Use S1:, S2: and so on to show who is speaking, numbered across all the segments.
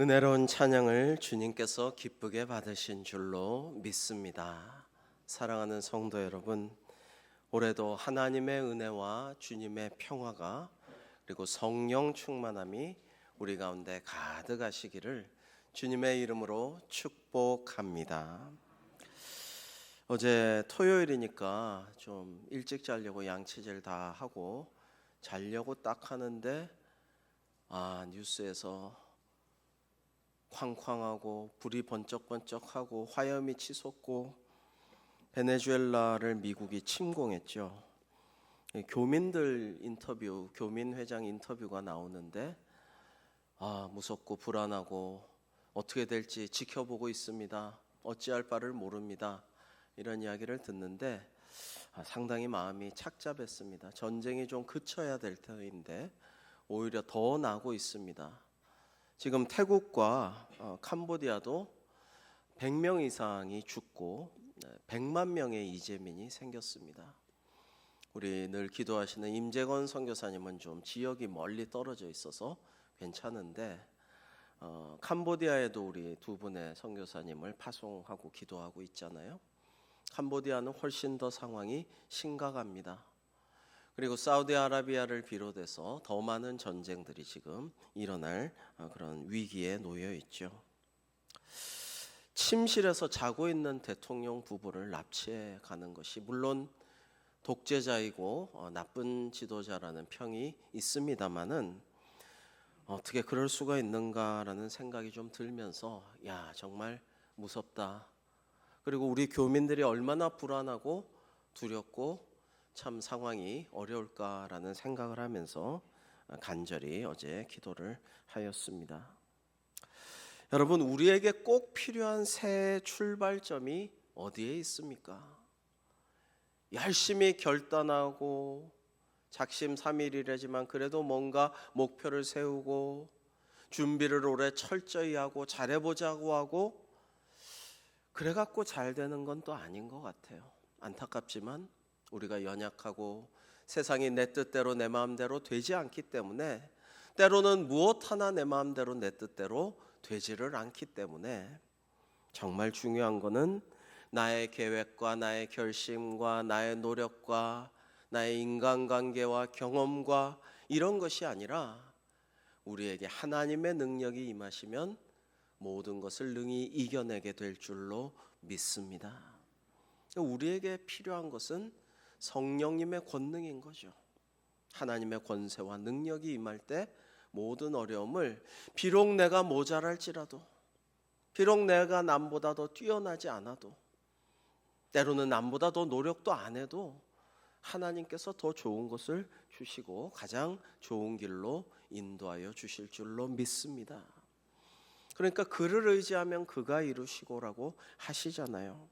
S1: 은혜로운 찬양을 주님께서 기쁘게 받으신 줄로 믿습니다. 사랑하는 성도 여러분, 올해도 하나님의 은혜와 주님의 평화가 그리고 성령 충만함이 우리 가운데 가득하시기를 주님의 이름으로 축복합니다. 어제 토요일이니까 좀 일찍 자려고 양치질 다 하고 자려고 딱 하는데 뉴스에서 쾅쾅하고 불이 번쩍번쩍하고 화염이 치솟고 베네수엘라를 미국이 침공했죠. 교민들 인터뷰, 교민회장 인터뷰가 나오는데 무섭고 불안하고 어떻게 될지 지켜보고 있습니다. 어찌할 바를 모릅니다. 이런 이야기를 듣는데 상당히 마음이 착잡했습니다. 전쟁이 좀 그쳐야 될 터인데 오히려 더 나고 있습니다. 지금 태국과 캄보디아도 100명 이상이 죽고 100만 명의 이재민이 생겼습니다. 우리 늘 기도하시는 임재건 선교사님은 좀 지역이 멀리 떨어져 있어서 괜찮은데 캄보디아에도 우리 두 분의 선교사님을 파송하고 기도하고 있잖아요. 캄보디아는 훨씬 더 상황이 심각합니다. 그리고 사우디아라비아를 비롯해서 더 많은 전쟁들이 지금 일어날 그런 위기에 놓여 있죠. 침실에서 자고 있는 대통령 부부를 납치해 가는 것이 물론 독재자이고 나쁜 지도자라는 평이 있습니다만은 어떻게 그럴 수가 있는가라는 생각이 좀 들면서 정말 무섭다. 그리고 우리 교민들이 얼마나 불안하고 두렵고 참 상황이 어려울까라는 생각을 하면서 간절히 어제 기도를 하였습니다. 여러분, 우리에게 꼭 필요한 새 출발점이 어디에 있습니까? 열심히 결단하고 작심삼일이라지만 그래도 뭔가 목표를 세우고 준비를 오래 철저히 하고 잘해보자고 하고 그래갖고 잘 되는 건 또 아닌 것 같아요. 안타깝지만 우리가 연약하고 세상이 내 뜻대로 내 마음대로 되지 않기 때문에 때로는 무엇 하나 내 마음대로 내 뜻대로 되지를 않기 때문에 정말 중요한 거는 나의 계획과 나의 결심과 나의 노력과 나의 인간관계와 경험과 이런 것이 아니라 우리에게 하나님의 능력이 임하시면 모든 것을 능히 이겨내게 될 줄로 믿습니다. 우리에게 필요한 것은 성령님의 권능인 거죠. 하나님의 권세와 능력이 임할 때 모든 어려움을 비록 내가 모자랄지라도 비록 내가 남보다 더 뛰어나지 않아도 때로는 남보다 더 노력도 안 해도 하나님께서 더 좋은 것을 주시고 가장 좋은 길로 인도하여 주실 줄로 믿습니다. 그러니까 그를 의지하면 그가 이루시고라고 하시잖아요.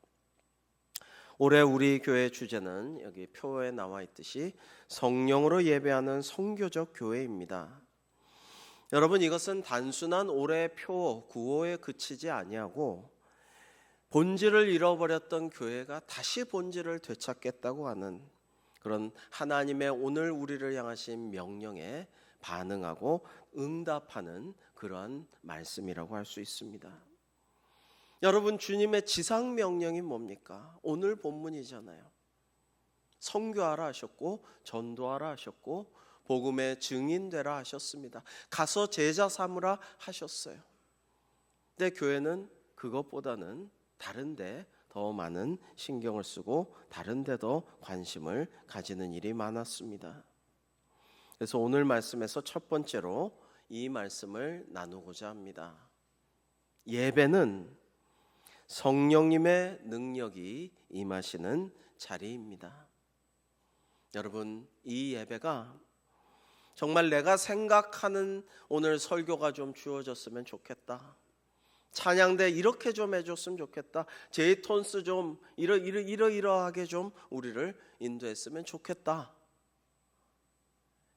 S1: 올해 우리 교회 주제는 여기 표에 나와 있듯이 성령으로 예배하는 선교적 교회입니다. 여러분, 이것은 단순한 올해 표 구호에 그치지 아니하고 본질을 잃어버렸던 교회가 다시 본질을 되찾겠다고 하는 그런 하나님의 오늘 우리를 향하신 명령에 반응하고 응답하는 그러한 말씀이라고 할 수 있습니다. 여러분, 주님의 지상 명령이 뭡니까? 오늘 본문이잖아요. 선교하라 하셨고 전도하라 하셨고 복음의 증인되라 하셨습니다. 가서 제자 삼으라 하셨어요. 근데 교회는 그것보다는 다른 데 더 많은 신경을 쓰고 다른 데 더 관심을 가지는 일이 많았습니다. 그래서 오늘 말씀에서 첫 번째로 이 말씀을 나누고자 합니다. 예배는 성령님의 능력이 임하시는 자리입니다. 여러분, 이 예배가 정말 내가 생각하는 오늘 설교가 좀 주어졌으면 좋겠다. 찬양대 이렇게 좀 해줬으면 좋겠다. 제이톤스 좀 이러이러하게 좀 우리를 인도했으면 좋겠다.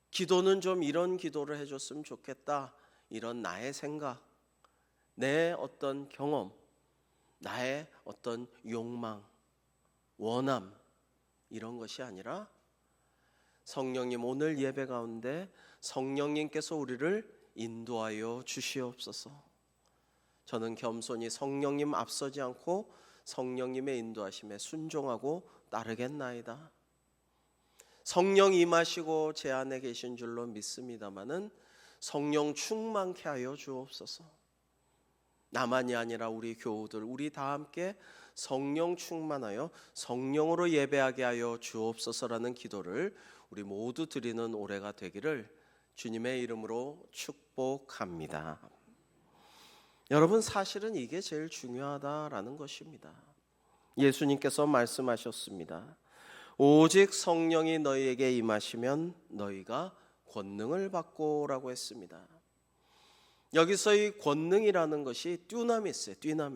S1: 기도는 좀 이런 기도를 해줬으면 좋겠다. 이런 나의 생각, 내 어떤 경험, 나의 어떤 욕망, 원함 이런 것이 아니라 성령님, 오늘 예배 가운데 성령님께서 우리를 인도하여 주시옵소서. 저는 겸손히 성령님 앞서지 않고 성령님의 인도하심에 순종하고 따르겠나이다. 성령 임하시고 제 안에 계신 줄로 믿습니다마는 성령 충만케 하여 주옵소서. 나만이 아니라 우리 교우들, 우리 다 함께 성령 충만하여 성령으로 예배하게 하여 주옵소서라는 기도를 우리 모두 드리는 올해가 되기를 주님의 이름으로 축복합니다. 여러분, 사실은 이게 제일 중요하다라는 것입니다. 예수님께서 말씀하셨습니다. 오직 성령이 너희에게 임하시면 너희가 권능을 받고라고 했습니다. 여기서 이 권능이라는 것이 듀나미스.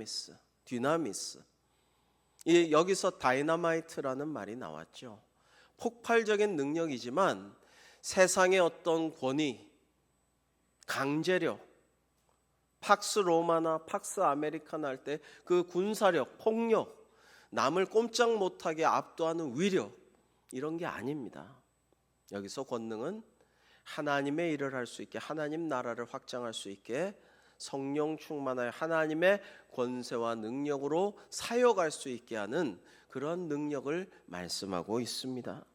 S1: 여기서 다이너마이트라는 말이 나왔죠. 폭발적인 능력이지만 세상의 어떤 권위, 강제력, 팍스 로마나 팍스 아메리카나 할 때 그 군사력, 폭력, 남을 꼼짝 못하게 압도하는 위력, 이런 게 아닙니다. 여기서 권능은 하나님의 일을 할 수 있게, 하나님 나라를 확장할 수 있게 성령 충만하여 하나님의 권세와 능력으로 사역할 수 있게 하는 그런 능력을 말씀하고 있습니다.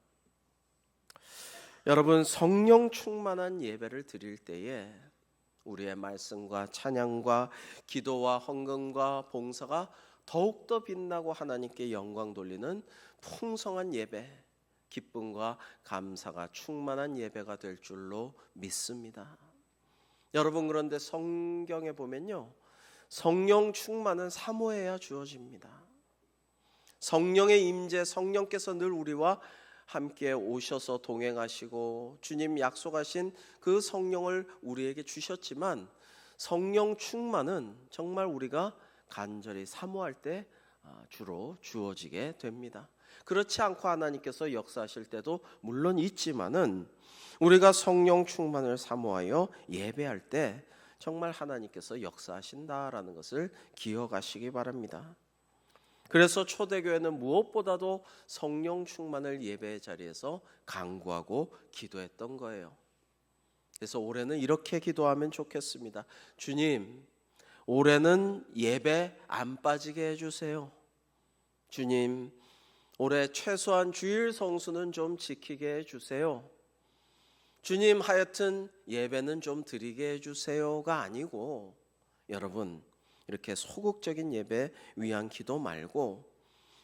S1: 여러분, 성령 충만한 예배를 드릴 때에 우리의 말씀과 찬양과 기도와 헌금과 봉사가 더욱더 빛나고 하나님께 영광 돌리는 풍성한 예배, 기쁨과 감사가 충만한 예배가 될 줄로 믿습니다. 여러분, 그런데 성경에 보면요, 성령 충만은 사모해야 주어집니다. 성령의 임재, 성령께서 늘 우리와 함께 오셔서 동행하시고 주님 약속하신 그 성령을 우리에게 주셨지만 성령 충만은 정말 우리가 간절히 사모할 때 주로 주어지게 됩니다. 그렇지 않고 하나님께서 역사하실 때도 물론 있지만은 우리가 성령 충만을 사모하여 예배할 때 정말 하나님께서 역사하신다라는 것을 기억하시기 바랍니다. 그래서 초대교회는 무엇보다도 성령 충만을 예배의 자리에서 간구하고 기도했던 거예요. 그래서 올해는 이렇게 기도하면 좋겠습니다. 주님, 올해는 예배 안 빠지게 해주세요. 주님, 올해 최소한 주일 성수는 좀 지키게 해주세요. 주님, 하여튼 예배는 좀 드리게 해주세요가 아니고, 여러분, 이렇게 소극적인 예배 위한 기도 말고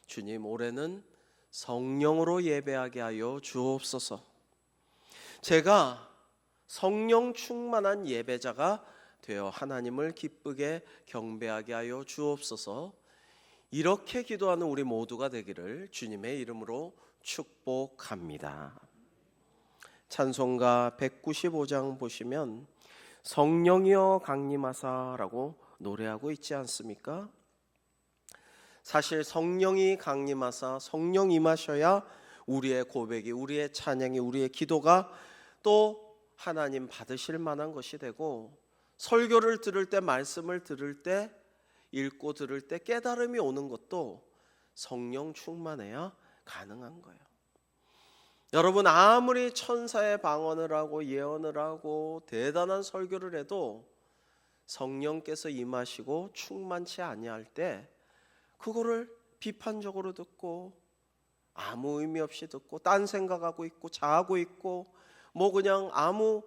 S1: 주님, 올해는 성령으로 예배하게 하여 주옵소서. 제가 성령 충만한 예배자가 되어 하나님을 기쁘게 경배하게 하여 주옵소서. 이렇게 기도하는 우리 모두가 되기를 주님의 이름으로 축복합니다. 찬송가 195장 보시면 성령이여 강림하사라고 노래하고 있지 않습니까? 사실 성령이 강림하사 성령 임하셔야 우리의 고백이, 우리의 찬양이, 우리의 기도가 또 하나님 받으실 만한 것이 되고, 설교를 들을 때, 말씀을 들을 때, 읽고 들을 때 깨달음이 오는 것도 성령 충만해야 가능한 거예요. 여러분, 아무리 천사의 방언을 하고 예언을 하고 대단한 설교를 해도 성령께서 임하시고 충만치 아니할 때 그거를 비판적으로 듣고 아무 의미 없이 듣고 딴 생각하고 있고 자하고 있고 뭐 그냥 아무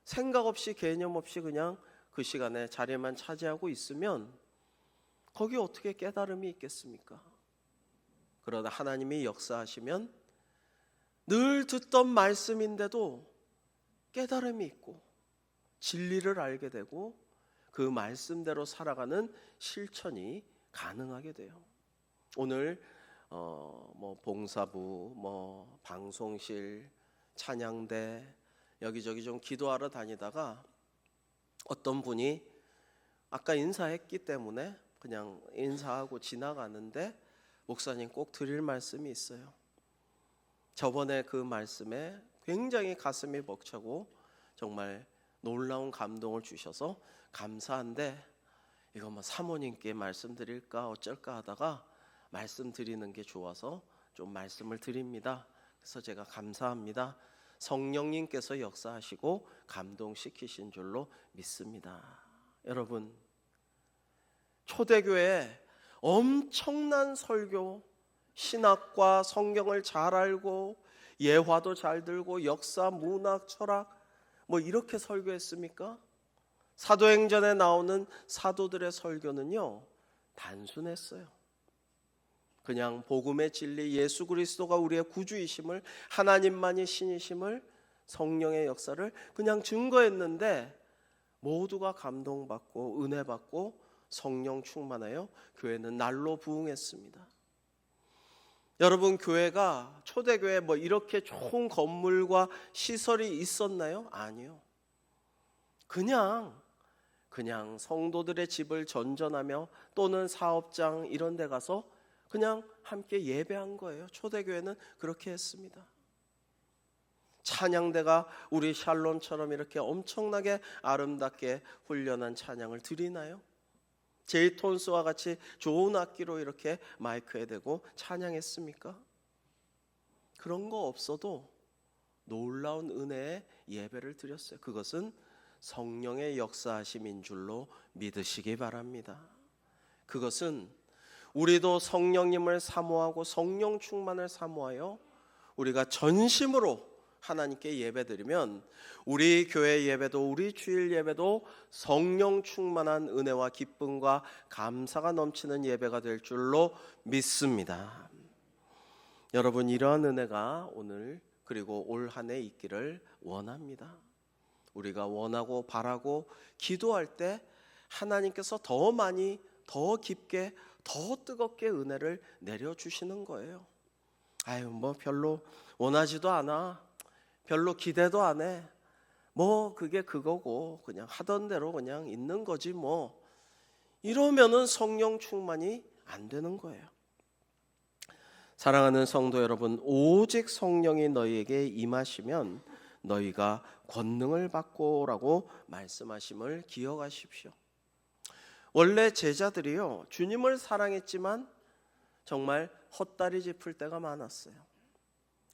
S1: 생각 없이 개념 없이 그냥 그 시간에 자리만 차지하고 있으면 거기 어떻게 깨달음이 있겠습니까? 그러나 하나님이 역사하시면 늘 듣던 말씀인데도 깨달음이 있고 진리를 알게 되고 그 말씀대로 살아가는 실천이 가능하게 돼요. 오늘 봉사부, 방송실, 찬양대 여기저기 좀 기도하러 다니다가 어떤 분이 아까 인사했기 때문에 그냥 인사하고 지나가는데 목사님 꼭 드릴 말씀이 있어요. 저번에 그 말씀에 굉장히 가슴이 벅차고 정말 놀라운 감동을 주셔서 감사한데 이거 사모님께 말씀드릴까 어쩔까 하다가 말씀드리는 게 좋아서 좀 말씀을 드립니다. 그래서 제가 감사합니다. 성령님께서 역사하시고 감동시키신 줄로 믿습니다. 여러분, 초대교회에 엄청난 설교, 신학과 성경을 잘 알고 예화도 잘 들고 역사, 문학, 철학 뭐 이렇게 설교했습니까? 사도행전에 나오는 사도들의 설교는요, 단순했어요. 그냥 복음의 진리, 예수 그리스도가 우리의 구주이심을, 하나님만이 신이심을, 성령의 역사를 그냥 증거했는데 모두가 감동받고 은혜 받고 성령 충만하여 교회는 날로 부흥했습니다. 여러분, 교회가 초대교회 뭐 이렇게 좋은 건물과 시설이 있었나요? 아니요. 그냥 성도들의 집을 전전하며 또는 사업장 이런 데 가서 그냥 함께 예배한 거예요. 초대교회는 그렇게 했습니다. 찬양대가 우리 샬롬처럼 이렇게 엄청나게 아름답게 훈련한 찬양을 드리나요? 제이톤스와 같이 좋은 악기로 이렇게 마이크에 대고 찬양했습니까? 그런 거 없어도 놀라운 은혜의 예배를 드렸어요. 그것은 성령의 역사하심인 줄로 믿으시기 바랍니다. 그것은 우리도 성령님을 사모하고 성령 충만을 사모하여 우리가 전심으로 하나님께 예배드리면 우리 교회 예배도 우리 주일 예배도 성령 충만한 은혜와 기쁨과 감사가 넘치는 예배가 될 줄로 믿습니다. 여러분, 이러한 은혜가 오늘 그리고 올 한 해 있기를 원합니다. 우리가 원하고 바라고 기도할 때 하나님께서 더 많이, 더 깊게, 더 뜨겁게 은혜를 내려주시는 거예요. 아유, 뭐 별로 원하지도 않아, 별로 기대도 안 해, 뭐 그게 그거고 그냥 하던 대로 그냥 있는 거지 뭐, 이러면은 성령 충만이 안 되는 거예요. 사랑하는 성도 여러분, 오직 성령이 너희에게 임하시면 너희가 권능을 받고라고 말씀하심을 기억하십시오. 원래 제자들이요, 주님을 사랑했지만 정말 헛다리 짚을 때가 많았어요.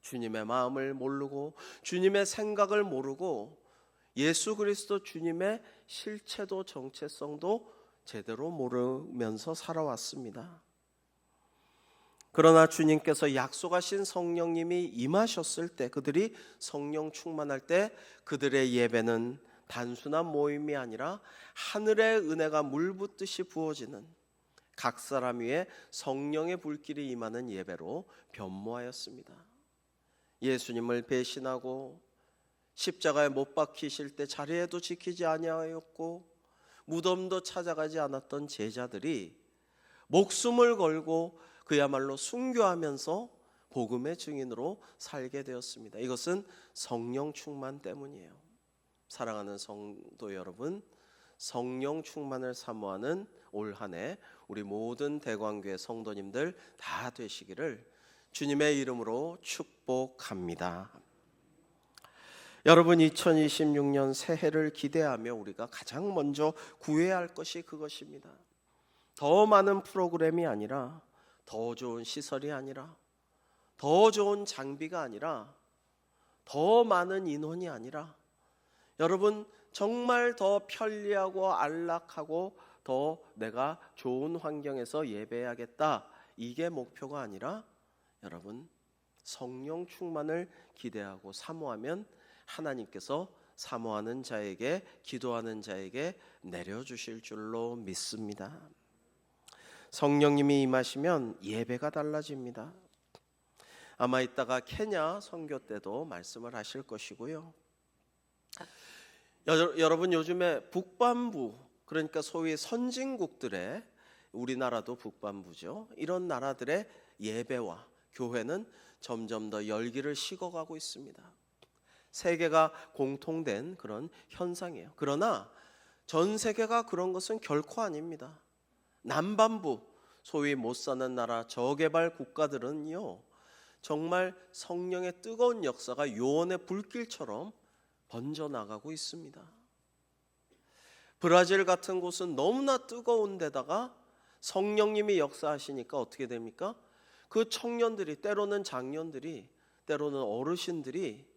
S1: 주님의 마음을 모르고 주님의 생각을 모르고 예수 그리스도 주님의 실체도 정체성도 제대로 모르면서 살아왔습니다. 그러나 주님께서 약속하신 성령님이 임하셨을 때, 그들이 성령 충만할 때 그들의 예배는 단순한 모임이 아니라 하늘의 은혜가 물붓듯이 부어지는, 각 사람 위에 성령의 불길이 임하는 예배로 변모하였습니다. 예수님을 배신하고 십자가에 못 박히실 때 자리에도 지키지 아니하였고 무덤도 찾아가지 않았던 제자들이 목숨을 걸고 그야말로 순교하면서 복음의 증인으로 살게 되었습니다. 이것은 성령 충만 때문이에요. 사랑하는 성도 여러분, 성령 충만을 사모하는 올 한 해 우리 모든 대광교회 성도님들 다 되시기를 주님의 이름으로 축복합니다. 여러분, 2026년 새해를 기대하며 우리가 가장 먼저 구해야 할 것이 그것입니다. 더 많은 프로그램이 아니라, 더 좋은 시설이 아니라, 더 좋은 장비가 아니라, 더 많은 인원이 아니라, 여러분, 정말 더 편리하고 안락하고 더 내가 좋은 환경에서 예배해야겠다, 이게 목표가 아니라 여러분, 성령 충만을 기대하고 사모하면 하나님께서 사모하는 자에게, 기도하는 자에게 내려주실 줄로 믿습니다. 성령님이 임하시면 예배가 달라집니다. 아마 이따가 케냐 선교 때도 말씀을 하실 것이고요. 여러분, 요즘에 북반부, 그러니까 소위 선진국들의, 우리나라도 북반부죠, 이런 나라들의 예배와 교회는 점점 더 열기를 식어가고 있습니다. 세계가 공통된 그런 현상이에요. 그러나 전 세계가 그런 것은 결코 아닙니다. 남반부, 소위 못 사는 나라, 저개발 국가들은요, 정말 성령의 뜨거운 역사가 요원의 불길처럼 번져나가고 있습니다. 브라질 같은 곳은 너무나 뜨거운 데다가 성령님이 역사하시니까 어떻게 됩니까? 그 청년들이, 때로는 장년들이, 때로는 어르신들이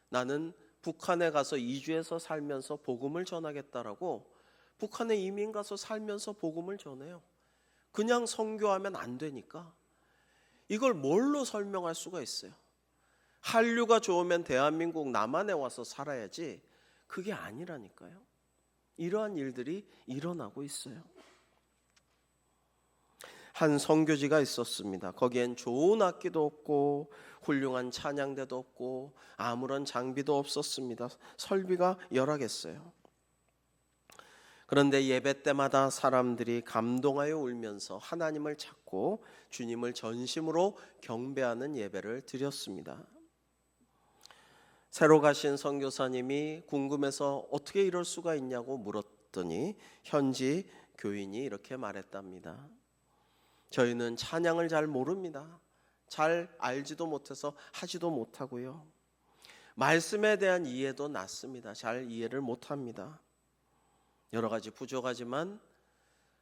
S1: 나는 북한에 가서 이주해서 살면서 복음을 전하겠다라고 북한에 이민 가서 살면서 복음을 전해요. 그냥 선교하면 안 되니까 이걸 뭘로 설명할 수가 있어요? 한류가 좋으면 대한민국 남한에 와서 살아야지, 그게 아니라니까요. 이러한 일들이 일어나고 있어요. 한 선교지가 있었습니다. 거기엔 좋은 악기도 없고 훌륭한 찬양대도 없고 아무런 장비도 없었습니다. 설비가 열악했어요. 그런데 예배 때마다 사람들이 감동하여 울면서 하나님을 찾고 주님을 전심으로 경배하는 예배를 드렸습니다. 새로 가신 선교사님이 궁금해서 어떻게 이럴 수가 있냐고 물었더니 현지 교인이 이렇게 말했답니다. 저희는 찬양을 잘 모릅니다. 잘 알지도 못해서 하지도 못하고요. 말씀에 대한 이해도 낮습니다. 잘 이해를 못합니다. 여러 가지 부족하지만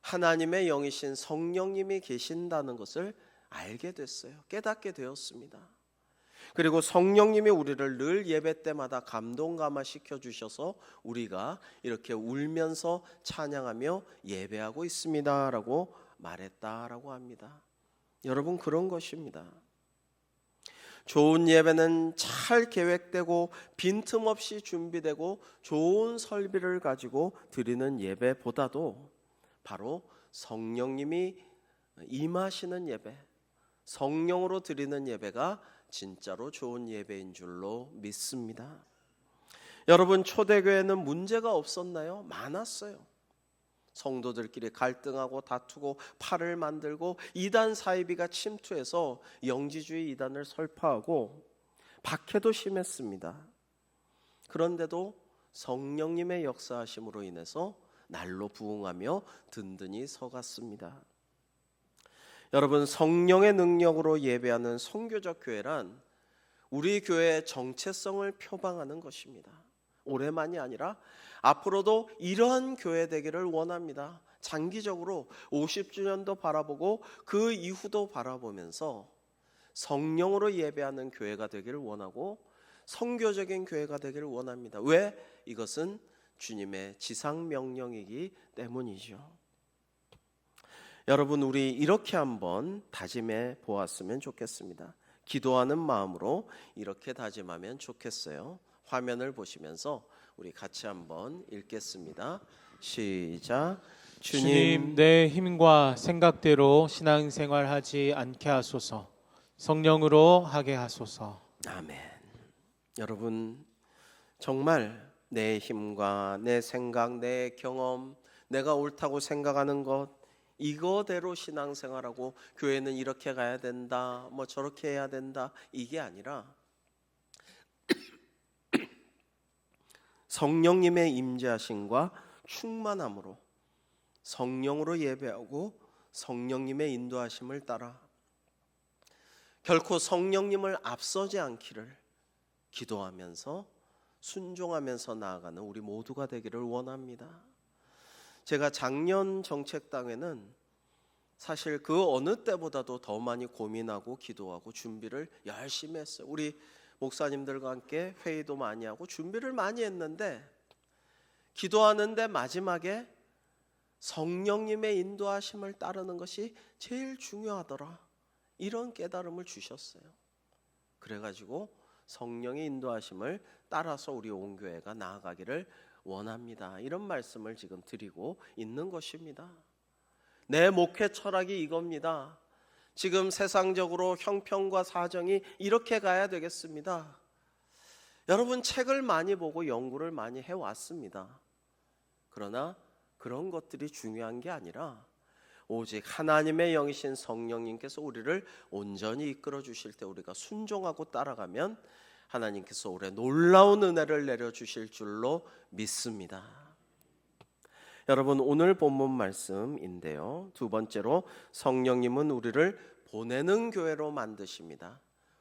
S1: 하나님의 영이신 성령님이 계신다는 것을 알게 됐어요. 깨닫게 되었습니다. 그리고 성령님이 우리를 늘 예배 때마다 감동 감화시켜 주셔서 우리가 이렇게 울면서 찬양하며 예배하고 있습니다 라고 말했다라고 합니다. 여러분, 그런 것입니다. 좋은 예배는 잘 계획되고 빈틈없이 준비되고 좋은 설비를 가지고 드리는 예배보다도 바로 성령님이 임하시는 예배, 성령으로 드리는 예배가 진짜로 좋은 예배인 줄로 믿습니다. 여러분, 초대교회는 문제가 없었나요? 많았어요. 성도들끼리 갈등하고 다투고 팔을 만들고 이단 사이비가 침투해서 영지주의 이단을 설파하고 박해도 심했습니다. 그런데도 성령님의 역사하심으로 인해서 날로 부흥하며 든든히 서갔습니다. 여러분, 성령의 능력으로 예배하는 선교적 교회란 우리 교회의 정체성을 표방하는 것입니다. 올해만이 아니라 앞으로도 이러한 교회 되기를 원합니다. 장기적으로 50주년도 바라보고 그 이후도 바라보면서 성령으로 예배하는 교회가 되기를 원하고 선교적인 교회가 되기를 원합니다. 왜? 이것은 주님의 지상 명령이기 때문이죠. 여러분, 우리 이렇게 한번 다짐해 보았으면 좋겠습니다. 기도하는 마음으로 이렇게 다짐하면 좋겠어요. 화면을 보시면서 우리 같이 한번 읽겠습니다. 시작.
S2: 주님, 내 힘과 생각대로 신앙생활하지 않게 하소서. 성령으로 하게 하소서.
S1: 아멘. 여러분, 정말 내 힘과 내 생각, 내 경험, 내가 옳다고 생각하는 것, 이거대로 신앙생활하고 교회는 이렇게 가야 된다, 뭐 저렇게 해야 된다, 이게 아니라 성령님의 임재하심과 충만함으로 성령으로 예배하고 성령님의 인도하심을 따라 결코 성령님을 앞서지 않기를 기도하면서 순종하면서 나아가는 우리 모두가 되기를 원합니다. 제가 작년 정책당에는 사실 그 어느 때보다도 더 많이 고민하고 기도하고 준비를 열심히 했어요. 우리 목사님들과 함께 회의도 많이 하고 준비를 많이 했는데 기도하는데 마지막에 성령님의 인도하심을 따르는 것이 제일 중요하더라, 이런 깨달음을 주셨어요. 그래가지고 성령의 인도하심을 따라서 우리 온교회가 나아가기를 원합니다, 이런 말씀을 지금 드리고 있는 것입니다. 내 목회 철학이 이겁니다. 지금 세상적으로 형편과 사정이 이렇게 가야 되겠습니다. 여러분, 책을 많이 보고 연구를 많이 해왔습니다. 그러나 그런 것들이 중요한 게 아니라 오직 하나님의 영이신 성령님께서 우리를 온전히 이끌어 주실 때 우리가 순종하고 따라가면 하나님께서 올해 놀라운 은혜를 내려주실 줄로 믿습니다. 여러분, 오늘 본문 말씀인데요, 두 번째로 성령님은 우리를 보내는 교회로 만드십니다.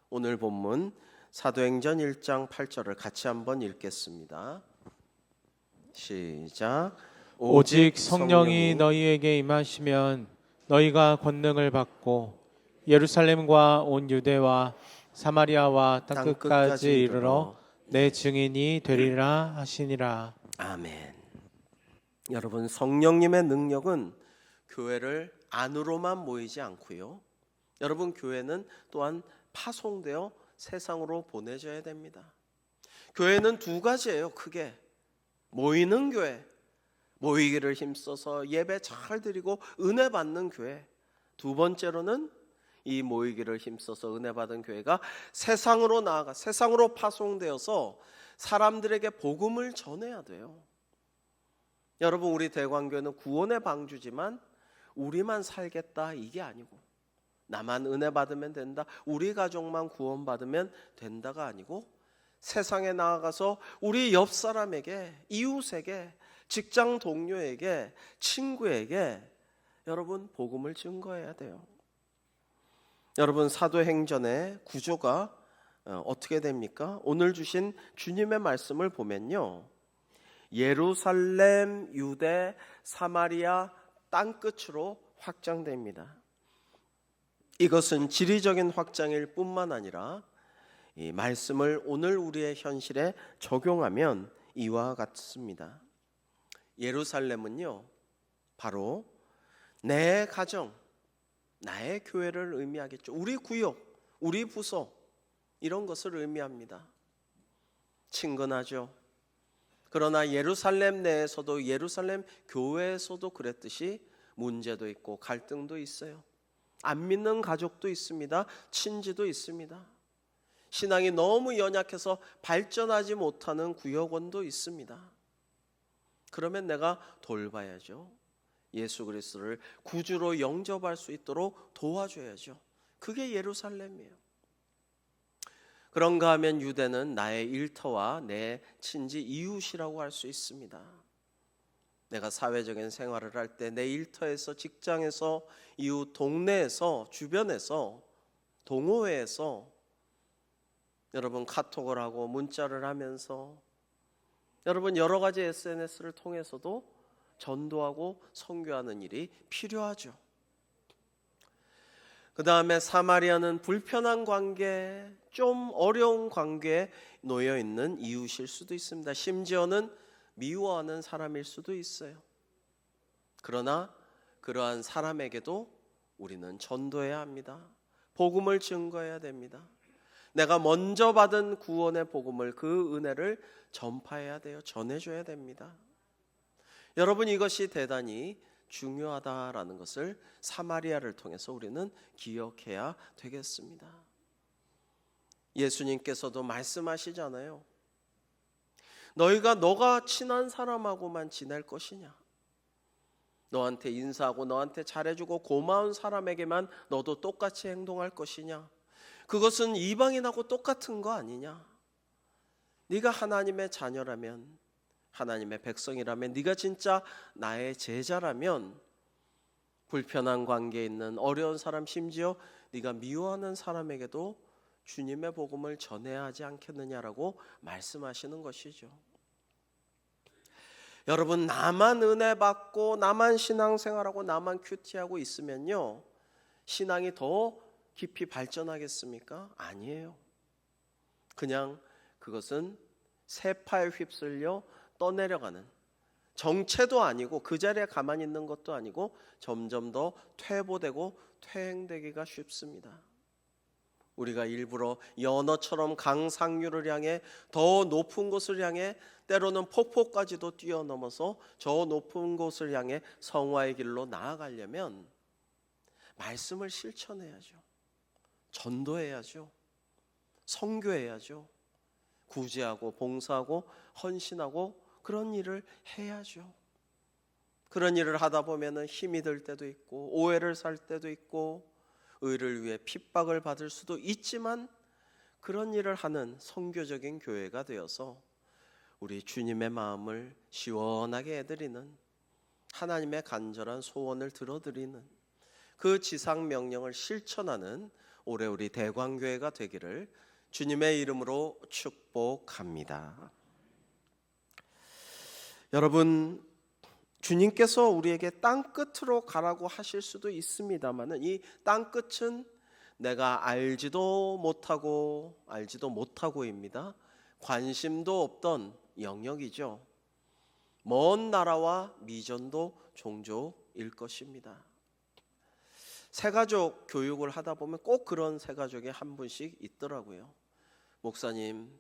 S1: 오늘 본문 사도행전 1장 8절을 같이 한번 읽겠습니다. 시작.
S2: 오직 성령이 너희에게 임하시면 너희가 권능을 받고 예루살렘과 온 유대와 사마리아와 땅끝까지 이르러 내 증인이 되리라 하시니라.
S1: 아멘. 여러분, 성령님의 능력은 교회를 안으로만 모이지 않고요. 여러분, 교회는 또한 파송되어 세상으로 보내져야 됩니다. 교회는 두 가지예요. 크게 모이는 교회, 모이기를 힘써서 예배 잘 드리고 은혜 받는 교회. 두 번째로는 이 모이기를 힘써서 은혜 받은 교회가 세상으로 나아가 세상으로 파송되어서 사람들에게 복음을 전해야 돼요. 여러분, 우리 대광교회는 구원의 방주지만 우리만 살겠다 이게 아니고, 나만 은혜 받으면 된다, 우리 가족만 구원받으면 된다가 아니고, 세상에 나아가서 우리 옆 사람에게, 이웃에게, 직장 동료에게, 친구에게 여러분 복음을 증거해야 돼요. 여러분, 사도행전의 구조가 어떻게 됩니까? 오늘 주신 주님의 말씀을 보면요, 예루살렘, 유대, 사마리아 땅끝으로 확장됩니다. 이것은 지리적인 확장일 뿐만 아니라 이 말씀을 오늘 우리의 현실에 적용하면 이와 같습니다. 예루살렘은요, 바로 내 가정, 나의 교회를 의미하겠죠. 우리 구역, 우리 부서, 이런 것을 의미합니다. 친근하죠. 그러나 예루살렘 내에서도, 예루살렘 교회에서도 그랬듯이 문제도 있고 갈등도 있어요. 안 믿는 가족도 있습니다. 친지도 있습니다. 신앙이 너무 연약해서 발전하지 못하는 구역원도 있습니다. 그러면 내가 돌봐야죠. 예수 그리스도를 구주로 영접할 수 있도록 도와줘야죠. 그게 예루살렘이에요. 그런가 하면 유대는 나의 일터와 내 친지 이웃이라고 할 수 있습니다. 내가 사회적인 생활을 할 때 내 일터에서, 직장에서, 이웃 동네에서, 주변에서, 동호회에서 여러분 카톡을 하고 문자를 하면서 여러분 여러 가지 SNS를 통해서도 전도하고 선교하는 일이 필요하죠. 그 다음에 사마리아는 불편한 관계, 좀 어려운 관계에 놓여 있는 이웃일 수도 있습니다. 심지어는 미워하는 사람일 수도 있어요. 그러나 그러한 사람에게도 우리는 전도해야 합니다. 복음을 증거해야 됩니다. 내가 먼저 받은 구원의 복음을, 그 은혜를 전파해야 돼요. 전해줘야 됩니다. 여러분, 이것이 대단히 중요하다라는 것을 사마리아를 통해서 우리는 기억해야 되겠습니다. 예수님께서도 말씀하시잖아요. 너가 친한 사람하고만 지낼 것이냐? 너한테 인사하고 너한테 잘해주고 고마운 사람에게만 너도 똑같이 행동할 것이냐? 그것은 이방인하고 똑같은 거 아니냐? 네가 하나님의 자녀라면, 하나님의 백성이라면, 네가 진짜 나의 제자라면 불편한 관계에 있는 어려운 사람, 심지어 네가 미워하는 사람에게도 주님의 복음을 전해야 하지 않겠느냐라고 말씀하시는 것이죠. 여러분, 나만 은혜 받고 나만 신앙생활하고 나만 큐티하고 있으면요, 신앙이 더 깊이 발전하겠습니까? 아니에요. 그냥 그것은 세파에 휩쓸려 떠내려가는, 정체도 아니고 그 자리에 가만히 있는 것도 아니고 점점 더 퇴보되고 퇴행되기가 쉽습니다. 우리가 일부러 연어처럼 강상류를 향해, 더 높은 곳을 향해, 때로는 폭포까지도 뛰어넘어서 저 높은 곳을 향해 성화의 길로 나아가려면 말씀을 실천해야죠. 전도해야죠. 선교해야죠. 구제하고 봉사하고 헌신하고 그런 일을 해야죠. 그런 일을 하다 보면은 힘이 들 때도 있고 오해를 살 때도 있고 의를 위해 핍박을 받을 수도 있지만, 그런 일을 하는 선교적인 교회가 되어서 우리 주님의 마음을 시원하게 해드리는, 하나님의 간절한 소원을 들어드리는 그 지상 명령을 실천하는 올해 우리 대광교회가 되기를 주님의 이름으로 축복합니다. 여러분, 주님께서 우리에게 땅끝으로 가라고 하실 수도 있습니다만, 이 땅끝은 내가 알지도 못하고입니다. 관심도 없던 영역이죠. 먼 나라와 미전도 종족일 것입니다. 새가족 교육을 하다 보면 꼭 그런 새가족이 한 분씩 있더라고요. 목사님,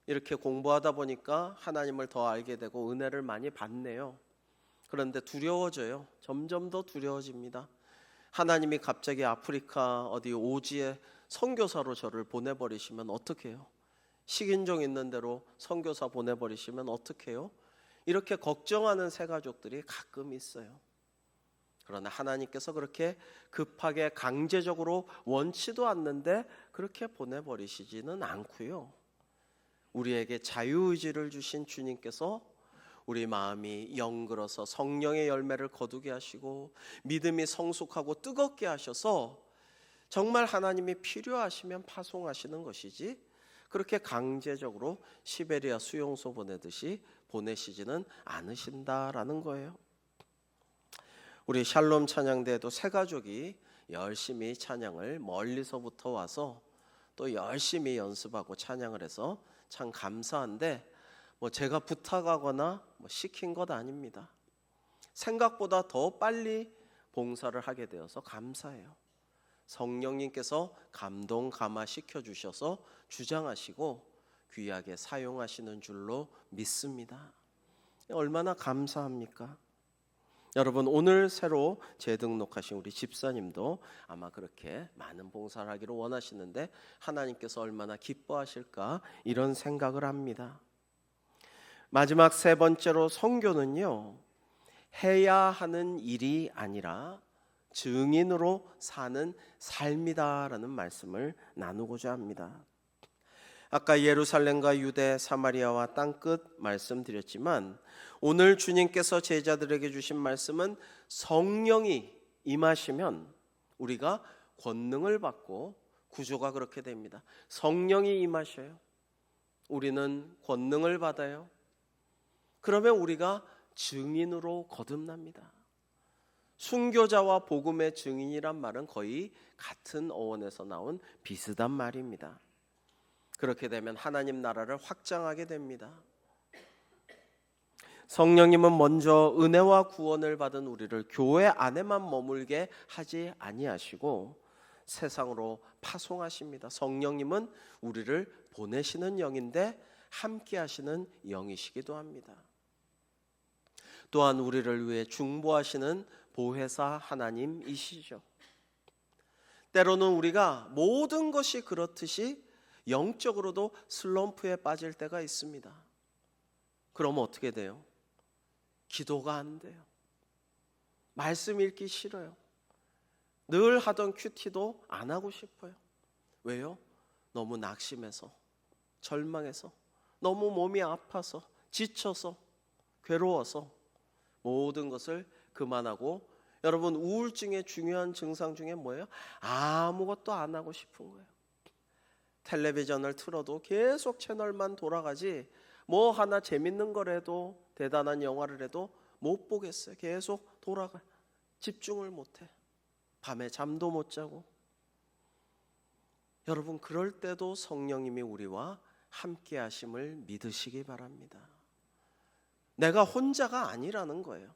S1: 이렇게 공부하다 보니까 하나님을 더 알게 되고 은혜를 많이 받네요. 그런데 두려워져요. 점점 더 두려워집니다. 하나님이 갑자기 아프리카 어디 오지에 선교사로 저를 보내버리시면 어떡해요? 식인종 있는 대로 선교사 보내버리시면 어떡해요? 이렇게 걱정하는 새가족들이 가끔 있어요. 그러나 하나님께서 그렇게 급하게 강제적으로 원치도 않는데 그렇게 보내버리시지는 않고요. 우리에게 자유의지를 주신 주님께서 우리 마음이 영글어서 성령의 열매를 거두게 하시고 믿음이 성숙하고 뜨겁게 하셔서 정말 하나님이 필요하시면 파송하시는 것이지 그렇게 강제적으로 시베리아 수용소 보내듯이 보내시지는 않으신다라는 거예요. 우리 샬롬 찬양대에도 새 가족이 열심히 찬양을 멀리서부터 와서 또 열심히 연습하고 찬양을 해서 참 감사한데 제가 부탁하거나 시킨 것 아닙니다. 생각보다 더 빨리 봉사를 하게 되어서 감사해요. 성령님께서 감동 감화시켜 주셔서 주장하시고 귀하게 사용하시는 줄로 믿습니다. 얼마나 감사합니까? 여러분, 오늘 새로 재등록하신 우리 집사님도 아마 그렇게 많은 봉사를 하기를 원하시는데 하나님께서 얼마나 기뻐하실까 이런 생각을 합니다. 마지막 세 번째로 선교는요, 해야 하는 일이 아니라 증인으로 사는 삶이다라는 말씀을 나누고자 합니다. 아까 예루살렘과 유대, 사마리아와 땅끝 말씀드렸지만 오늘 주님께서 제자들에게 주신 말씀은 성령이 임하시면 우리가 권능을 받고 구조가 그렇게 됩니다. 성령이 임하셔요. 우리는 권능을 받아요. 그러면 우리가 증인으로 거듭납니다. 순교자와 복음의 증인이란 말은 거의 같은 어원에서 나온 비슷한 말입니다. 그렇게 되면 하나님 나라를 확장하게 됩니다. 성령님은 먼저 은혜와 구원을 받은 우리를 교회 안에만 머물게 하지 아니하시고 세상으로 파송하십니다. 성령님은 우리를 보내시는 영인데 함께 하시는 영이시기도 합니다. 또한 우리를 위해 중보하시는 보혜사 하나님이시죠. 때로는 우리가 모든 것이 그렇듯이 영적으로도 슬럼프에 빠질 때가 있습니다. 그러면 어떻게 돼요? 기도가 안 돼요. 말씀 읽기 싫어요. 늘 하던 큐티도 안 하고 싶어요. 왜요? 너무 낙심해서, 절망해서, 너무 몸이 아파서, 지쳐서, 괴로워서 모든 것을 그만하고, 여러분, 우울증의 중요한 증상 중에 뭐예요? 아무것도 안 하고 싶은 거예요. 텔레비전을 틀어도 계속 채널만 돌아가지 뭐 하나 재밌는 거라도 대단한 영화를 해도 못 보겠어요. 계속 돌아가. 집중을 못해. 밤에 잠도 못 자고. 여러분, 그럴 때도 성령님이 우리와 함께 하심을 믿으시기 바랍니다. 내가 혼자가 아니라는 거예요.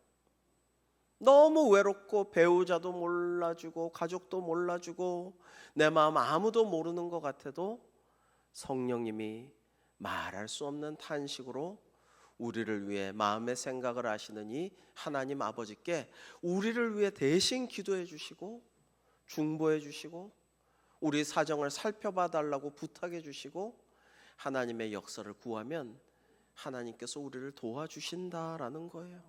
S1: 너무 외롭고 배우자도 몰라주고 가족도 몰라주고 내 마음 아무도 모르는 것 같아도 성령님이 말할 수 없는 탄식으로 우리를 위해 마음의 생각을 하시느니 하나님 아버지께 우리를 위해 대신 기도해 주시고 중보해 주시고 우리 사정을 살펴봐 달라고 부탁해 주시고 하나님의 역사를 구하면 하나님께서 우리를 도와주신다라는 거예요.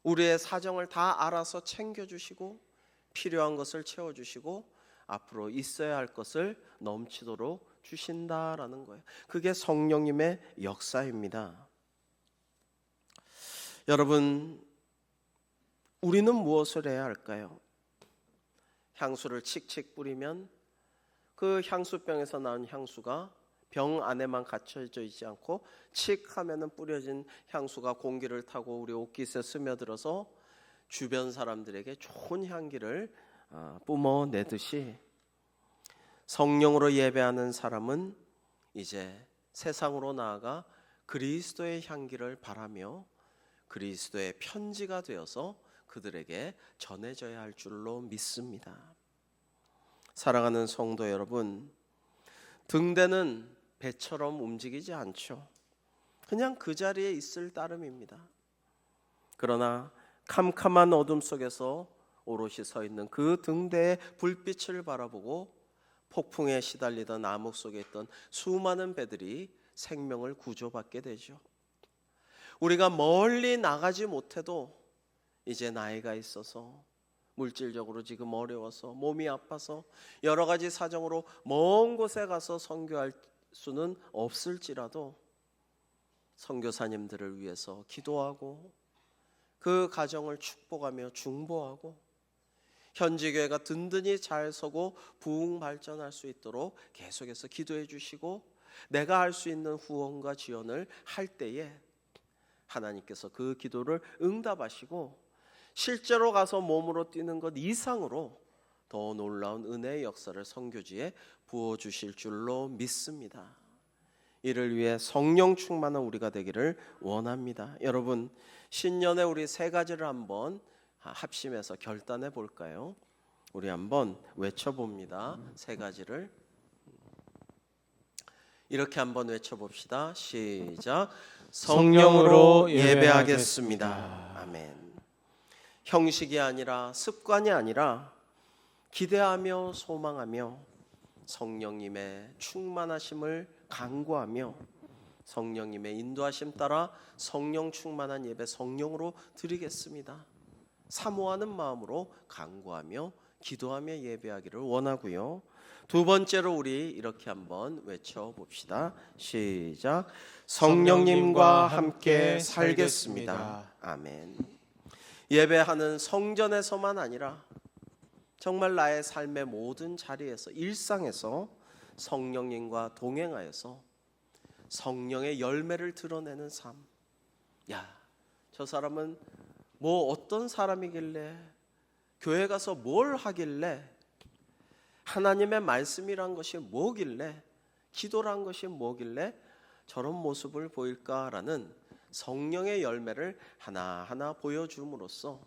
S1: 우리의 사정을 다 알아서 챙겨주시고 필요한 것을 채워주시고 앞으로 있어야 할 것을 넘치도록 주신다라는 거예요. 그게 성령님의 역사입니다. 여러분, 우리는 무엇을 해야 할까요? 향수를 칙칙 뿌리면 그 향수병에서 나온 향수가 병 안에만 갇혀져 있지 않고 칙 하면은 뿌려진 향수가 공기를 타고 우리 옷깃에 스며들어서 주변 사람들에게 좋은 향기를 뿜어내듯이 성령으로 예배하는 사람은 이제 세상으로 나아가 그리스도의 향기를 바라며 그리스도의 편지가 되어서 그들에게 전해져야 할 줄로 믿습니다. 사랑하는 성도 여러분, 등대는 배처럼 움직이지 않죠. 그냥 그 자리에 있을 따름입니다. 그러나 캄캄한 어둠 속에서 오롯이 서 있는 그 등대의 불빛을 바라보고 폭풍에 시달리던 암흑 속에 있던 수많은 배들이 생명을 구조받게 되죠. 우리가 멀리 나가지 못해도 이제 나이가 있어서 물질적으로 지금 어려워서 몸이 아파서 여러 가지 사정으로 먼 곳에 가서 선교할 수는 없을지라도 선교사님들을 위해서 기도하고 그 가정을 축복하며 중보하고 현지 교회가 든든히 잘 서고 부흥 발전할 수 있도록 계속해서 기도해 주시고 내가 할 수 있는 후원과 지원을 할 때에 하나님께서 그 기도를 응답하시고 실제로 가서 몸으로 뛰는 것 이상으로 더 놀라운 은혜의 역사를 선교지에 부어주실 줄로 믿습니다. 이를 위해 성령 충만한 우리가 되기를 원합니다. 여러분, 신년에 우리 세 가지를 한번 합심해서 결단해 볼까요? 우리 한번 외쳐봅니다. 세 가지를 이렇게 한번 외쳐봅시다. 시작. 성령으로 예배하겠습니다. 아멘. 형식이 아니라 습관이 아니라 기대하며 소망하며 성령님의 충만하심을 간구하며 성령님의 인도하심 따라 성령 충만한 예배 성령으로 드리겠습니다. 사모하는 마음으로 간구하며 기도하며 예배하기를 원하고요. 두 번째로 우리 이렇게 한번 외쳐봅시다. 시작. 성령님과 함께 살겠습니다. 아멘. 예배하는 성전에서만 아니라 정말 나의 삶의 모든 자리에서 일상에서 성령님과 동행하여서 성령의 열매를 드러내는 삶. 야, 저 사람은 뭐 어떤 사람이길래, 교회 가서 뭘 하길래, 하나님의 말씀이란 것이 뭐길래, 기도란 것이 뭐길래 저런 모습을 보일까라는 성령의 열매를 하나하나 보여줌으로써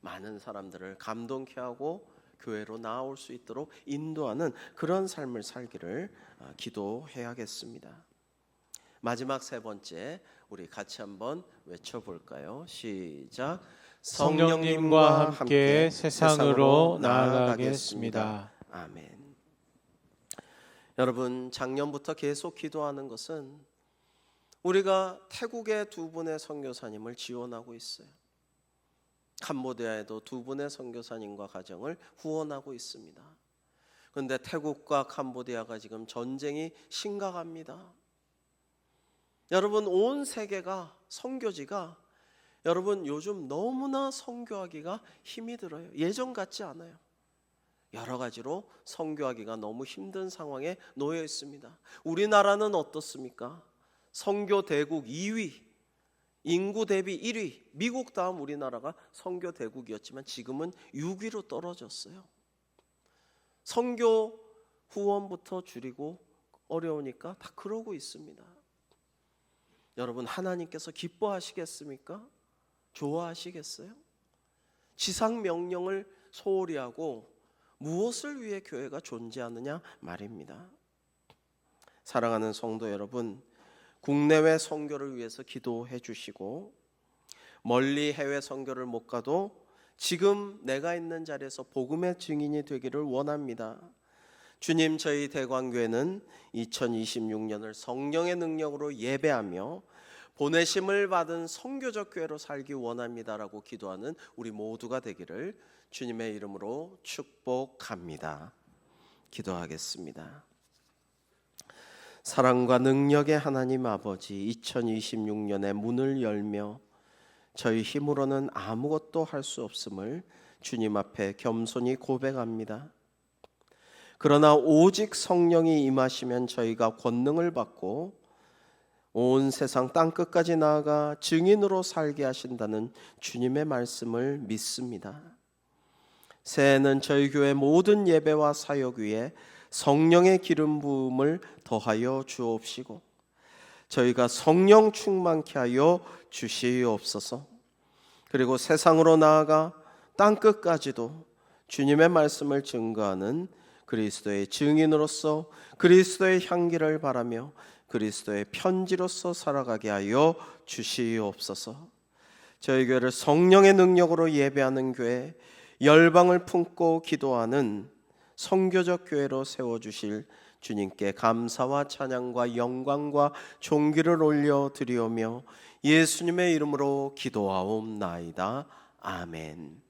S1: 많은 사람들을 감동케 하고 교회로 나아올 수 있도록 인도하는 그런 삶을 살기를 기도해야겠습니다. 마지막 세 번째, 우리 같이 한번 외쳐볼까요? 시작.
S2: 성령님과 함께 세상으로 나아가겠습니다.
S1: 아멘. 여러분, 작년부터 계속 기도하는 것은 우리가 태국의 두 분의 선교사님을 지원하고 있어요. 캄보디아에도 두 분의 선교사님과 가정을 후원하고 있습니다. 그런데 태국과 캄보디아가 지금 전쟁이 심각합니다. 여러분, 온 세계가 선교지가 여러분 요즘 너무나 선교하기가 힘이 들어요. 예전 같지 않아요. 여러 가지로 선교하기가 너무 힘든 상황에 놓여 있습니다. 우리나라는 어떻습니까? 선교 대국 2위, 인구 대비 1위, 미국 다음 우리나라가 선교 대국이었지만 지금은 6위로 떨어졌어요. 선교 후원부터 줄이고 어려우니까 다 그러고 있습니다. 여러분, 하나님께서 기뻐하시겠습니까? 좋아하시겠어요? 지상 명령을 소홀히 하고 무엇을 위해 교회가 존재하느냐 말입니다. 사랑하는 성도 여러분, 국내외 선교를 위해서 기도해 주시고 멀리 해외 선교를 못 가도 지금 내가 있는 자리에서 복음의 증인이 되기를 원합니다. 주님, 저희 대광교회는 2026년을 성령의 능력으로 예배하며 보내심을 받은 선교적 교회로 살기 원합니다라고 기도하는 우리 모두가 되기를 주님의 이름으로 축복합니다. 기도하겠습니다. 사랑과 능력의 하나님 아버지, 2026년의 문을 열며 저희 힘으로는 아무것도 할 수 없음을 주님 앞에 겸손히 고백합니다. 그러나 오직 성령이 임하시면 저희가 권능을 받고 온 세상 땅끝까지 나아가 증인으로 살게 하신다는 주님의 말씀을 믿습니다. 새해는 저희 교회 모든 예배와 사역 위에 성령의 기름 부음을 더하여 주옵시고 저희가 성령 충만케 하여 주시옵소서. 그리고 세상으로 나아가 땅끝까지도 주님의 말씀을 증거하는 그리스도의 증인으로서 그리스도의 향기를 바라며 그리스도의 편지로서 살아가게 하여 주시옵소서. 저희 교회를 성령의 능력으로 예배하는 교회, 열방을 품고 기도하는 선교적 교회로 세워주실 주님께 감사와 찬양과 영광과 존귀를 올려드리오며 예수님의 이름으로 기도하옵나이다. 아멘.